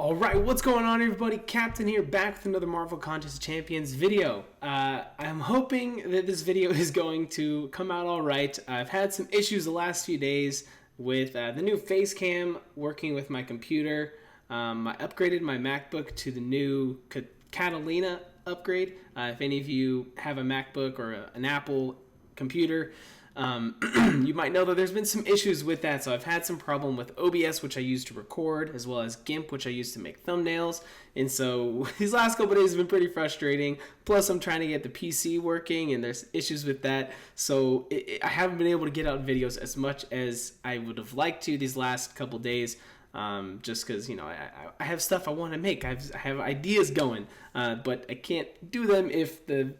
Alright, what's going on everybody? Captain here, back with another Marvel Contest of Champions video. I'm hoping that this video is going to come out alright. I've had some issues the last few days with the new face cam working with my computer. I upgraded my MacBook to the new Catalina upgrade. If any of you have a MacBook or an Apple computer, you might know that there's been some issues with that. So I've had some problem with OBS, which I use to record, as well as GIMP, which I use to make thumbnails. And so these last couple of days have been pretty frustrating. Plus I'm trying to get the PC working and there's issues with that. So I haven't been able to get out videos as much as I would have liked to these last couple of days. Just because, you know, I have stuff I want to make. I have ideas going, but I can't do them if the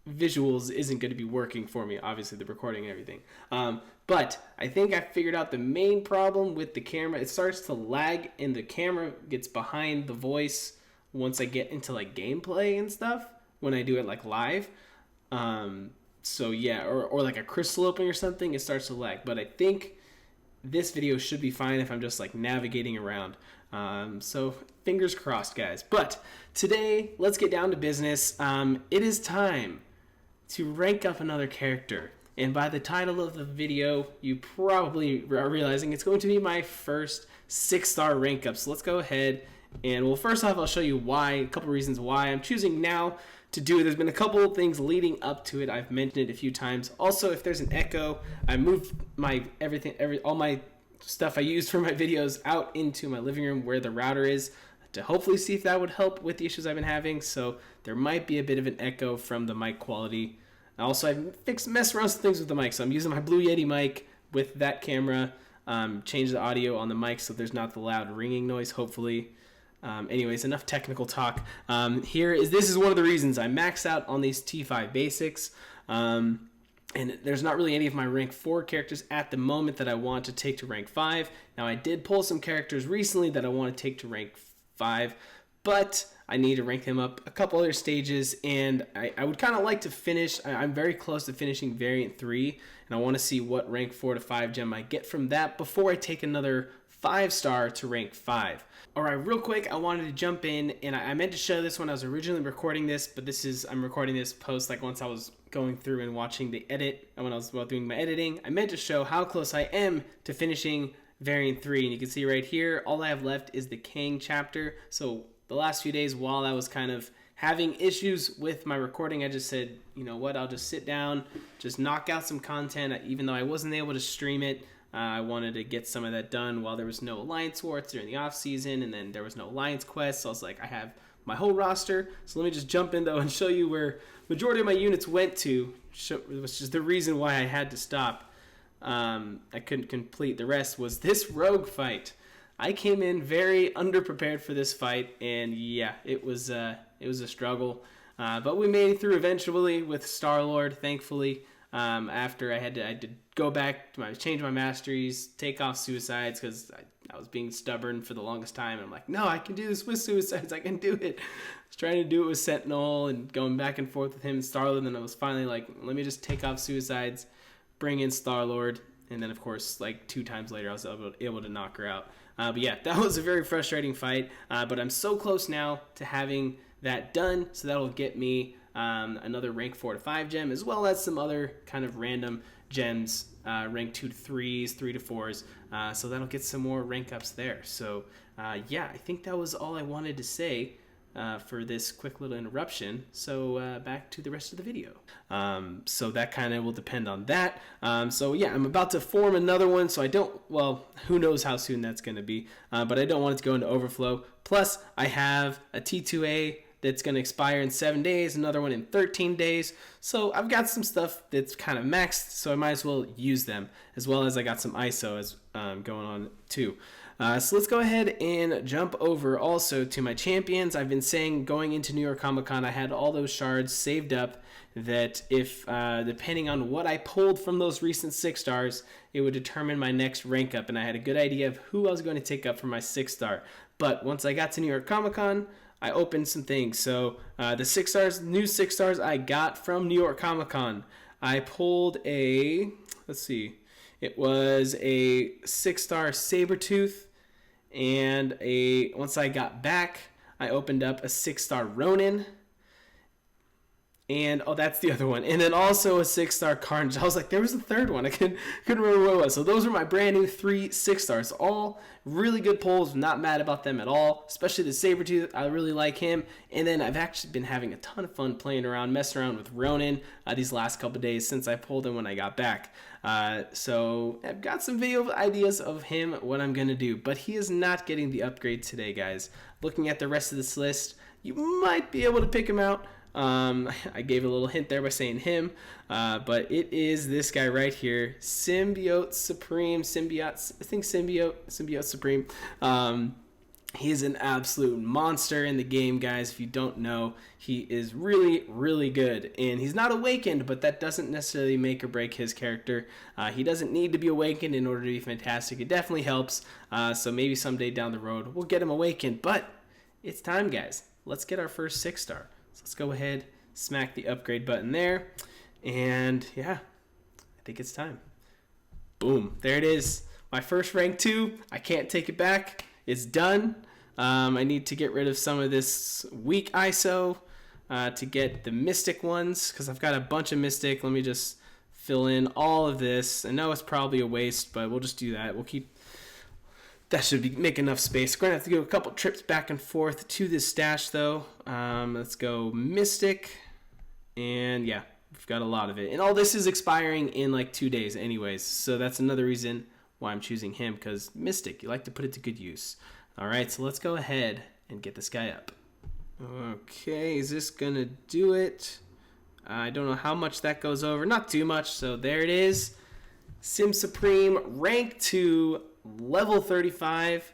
visuals isn't going to be working for me, obviously the recording and everything. But I think I figured out the main problem with the camera. It starts to lag and the camera gets behind the voice once I get into like gameplay and stuff when I do it like live. So yeah, or like a crystal opening or something, it starts to lag. But I think this video should be fine if I'm just like navigating around. So fingers crossed, guys. But today, let's get down to business. It is time to rank up another character. And by the title of the video, you probably are realizing it's going to be my first 6-star rank up. So let's go ahead and, well, first off, I'll show you why, a couple reasons why I'm choosing now to do it. There's been a couple of things leading up to it. I've mentioned it a few times. Also, if there's an echo, I moved my all my stuff I used for my videos out into my living room where the router is to hopefully see if that would help with the issues I've been having. So there might be a bit of an echo from the mic quality. Also, I've messed around some things with the mic. So I'm using my Blue Yeti mic with that camera. Change the audio on the mic so there's not the loud ringing noise, hopefully. Anyways, enough technical talk. This is one of the reasons I maxed out on these T5 basics. And there's not really any of my rank 4 characters at the moment that I want to take to rank 5. Now, I did pull some characters recently that I want to take to rank 5, but I need to rank them up a couple other stages, and I would kind of like to finish. I'm very close to finishing Variant 3, and I want to see what rank 4 to 5 gem I get from that before I take another 5-star to rank 5. Alright, real quick, I wanted to jump in, and I meant to show this when I was originally recording this, but I'm recording this post like once I was going through and watching the edit, and when I was doing my editing, I meant to show how close I am to finishing Variant 3, and you can see right here, all I have left is the Kang chapter. So the last few days, while I was kind of having issues with my recording, I just said, you know what, I'll just sit down, just knock out some content, even though I wasn't able to stream it. I wanted to get some of that done while there was no Alliance Wars during the off season, and then there was no Alliance Quest, so I was like, I have my whole roster, so let me just jump in though and show you where majority of my units went to, which is the reason why I had to stop. I couldn't complete. The rest was this rogue fight. I came in very underprepared for this fight, and yeah, it was a struggle, but we made it through eventually with Star-Lord, thankfully. After I had to go back to change my masteries, take off suicides, because I was being stubborn for the longest time, and I'm like, no, I can do this with suicides, I can do it. I was trying to do it with Sentinel and going back and forth with him and Star-Lord, and then I was finally like, let me just take off suicides, bring in Star-Lord, and then of course like 2 times later I was able to knock her out. But yeah, that was a very frustrating fight, but I'm so close now to having that done, so that'll get me another rank 4 to 5 gem, as well as some other kind of random gems, rank 2 to 3s, 3 to 4s, so that'll get some more rank ups there. So yeah, I think that was all I wanted to say for this quick little interruption. So back to the rest of the video. So that kind of will depend on that. So yeah, I'm about to form another one, so I don't, well, who knows how soon that's going to be, but I don't want it to go into overflow. Plus, I have a T2A that's going to expire in 7 days, another one in 13 days. So I've got some stuff that's kind of maxed, so I might as well use them, as well as I got some ISO going on too. So let's go ahead and jump over also to my champions. I've been saying going into New York Comic Con, I had all those shards saved up that if, depending on what I pulled from those recent 6-stars, it would determine my next rank up. And I had a good idea of who I was going to take up for my 6-star. But once I got to New York Comic Con, I opened some things. So the new 6-stars I got from New York Comic Con, I pulled a, let's see, it was a 6-star Sabretooth, And once I got back, I opened up a 6-star Ronin. And, oh, that's the other one. And then also a 6-star Carnage. I was like, there was a third one. I couldn't remember what it was. So those are my brand new 3 6-stars. All really good pulls. Not mad about them at all. Especially the Sabretooth. I really like him. And then I've actually been having a ton of fun playing around, messing around with Ronin these last couple days since I pulled him when I got back. So I've got some video ideas of him, what I'm going to do. But he is not getting the upgrade today, guys. Looking at the rest of this list, you might be able to pick him out. I gave a little hint there by saying him, but it is this guy right here, Symbiote Supreme, Symbiote Supreme. He is an absolute monster in the game, guys. If you don't know, he is really, really good. And he's not awakened, but that doesn't necessarily make or break his character. He doesn't need to be awakened in order to be fantastic. It definitely helps. So maybe someday down the road, we'll get him awakened. But it's time, guys. Let's get our first 6-star. So let's go ahead, smack the upgrade button there. And yeah, I think it's time. Boom. There it is. My first rank 2. I can't take it back. It's done. I need to get rid of some of this weak ISO to get the Mystic ones, because I've got a bunch of Mystic. Let me just fill in all of this. I know it's probably a waste, but we'll just do that. We'll keep... That should make enough space. We're going to have to go a couple trips back and forth to this stash, though. Let's go Mystic. And yeah, we've got a lot of it. And all this is expiring in like 2 days anyways. So that's another reason why I'm choosing him, because Mystic, you like to put it to good use. All right, so let's go ahead and get this guy up. Okay, is this going to do it? I don't know how much that goes over. Not too much. So there it is. Sim Supreme, rank 2. Level 35.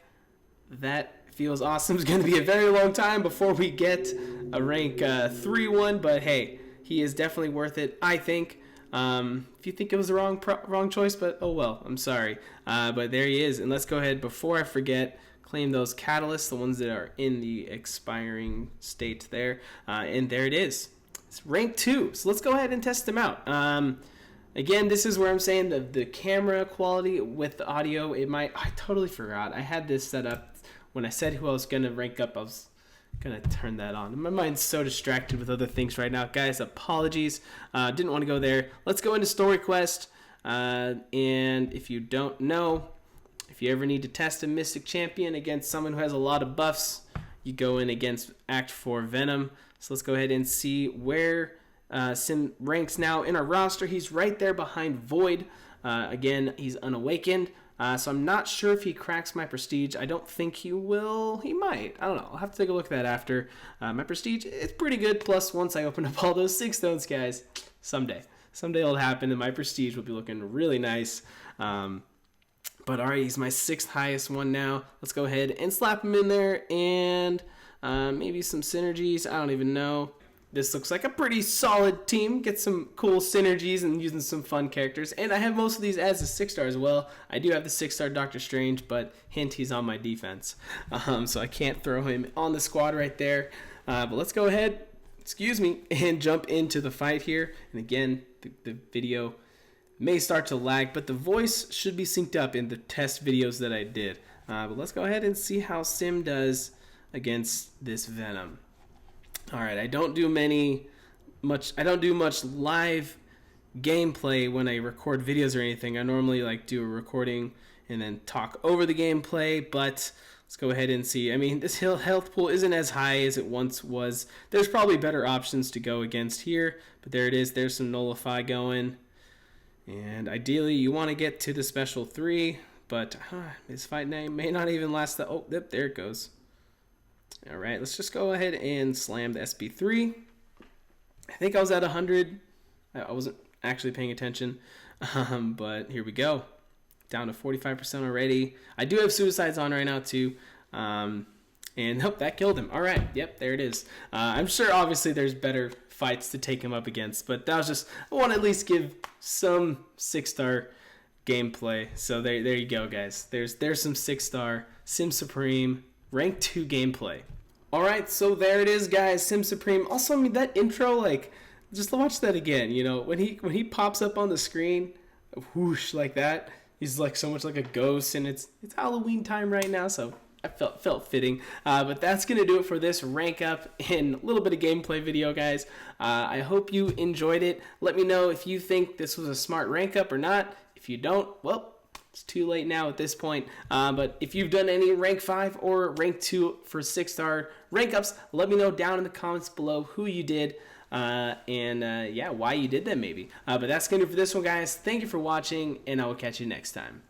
That feels awesome. It's going to be a very long time before we get a rank 3 one, but hey, he is definitely worth it, I think. If you think it was the wrong choice, but oh well, I'm sorry. But there he is, and let's go ahead, before I forget, claim those catalysts, the ones that are in the expiring state there, and there it is. It's rank 2, so let's go ahead and test them out. Again, this is where I'm saying the camera quality with the audio, I totally forgot. I had this set up when I said who I was going to rank up. I was going to turn that on. My mind's so distracted with other things right now. Guys, apologies. Didn't want to go there. Let's go into Story Quest. And if you don't know, if you ever need to test a Mystic Champion against someone who has a lot of buffs, you go in against Act 4 Venom. So let's go ahead and see where... Sim ranks now in our roster. He's right there behind Void. Again, he's unawakened. So I'm not sure if he cracks my prestige. I don't think he will. He might. I don't know. I'll have to take a look at that after. My prestige, it's pretty good. Plus, once I open up all those 6 stones, guys, someday it'll happen and my prestige will be looking really nice. But all right, he's my 6th highest one now. Let's go ahead and slap him in there, and maybe some synergies. I don't even know. This looks like a pretty solid team. Get some cool synergies and using some fun characters. And I have most of these as a 6-star as well. I do have the 6-star Doctor Strange, but hint, he's on my defense. So I can't throw him on the squad right there. But let's go ahead, and jump into the fight here. And again, the video may start to lag, but the voice should be synced up in the test videos that I did. But let's go ahead and see how Sim does against this Venom. All right, I don't do much live gameplay when I record videos or anything. I normally do a recording and then talk over the gameplay, but let's go ahead and see. I mean, this health pool isn't as high as it once was. There's probably better options to go against here, but there it is. There's some Nullify going. And ideally, you want to get to the special 3, but this fight name may not even last the... Oh, yep, there it goes. All right, let's just go ahead and slam the SB3. I think I was at 100. I wasn't actually paying attention, but here we go. Down to 45% already. I do have suicides on right now too, and nope, that killed him. All right, yep, there it is. I'm sure obviously there's better fights to take him up against, but that was just, I want to at least give some 6-star gameplay. So there you go, guys. There's some 6-star Sim Supreme rank 2 gameplay. All right, so there it is, guys. Sim Supreme. Also, I mean, that intro, just watch that again. You know, when he pops up on the screen, whoosh, like that. He's so much like a ghost, and it's Halloween time right now, so I felt fitting. But that's going to do it for this rank up and a little bit of gameplay video, guys. I hope you enjoyed it. Let me know if you think this was a smart rank up or not. If you don't, well, it's too late now at this point. But if you've done any rank 5 or rank 2 for 6-star rank ups, let me know down in the comments below who you did. Yeah, why you did them maybe. But that's going to do it for this one, guys. Thank you for watching, and I will catch you next time.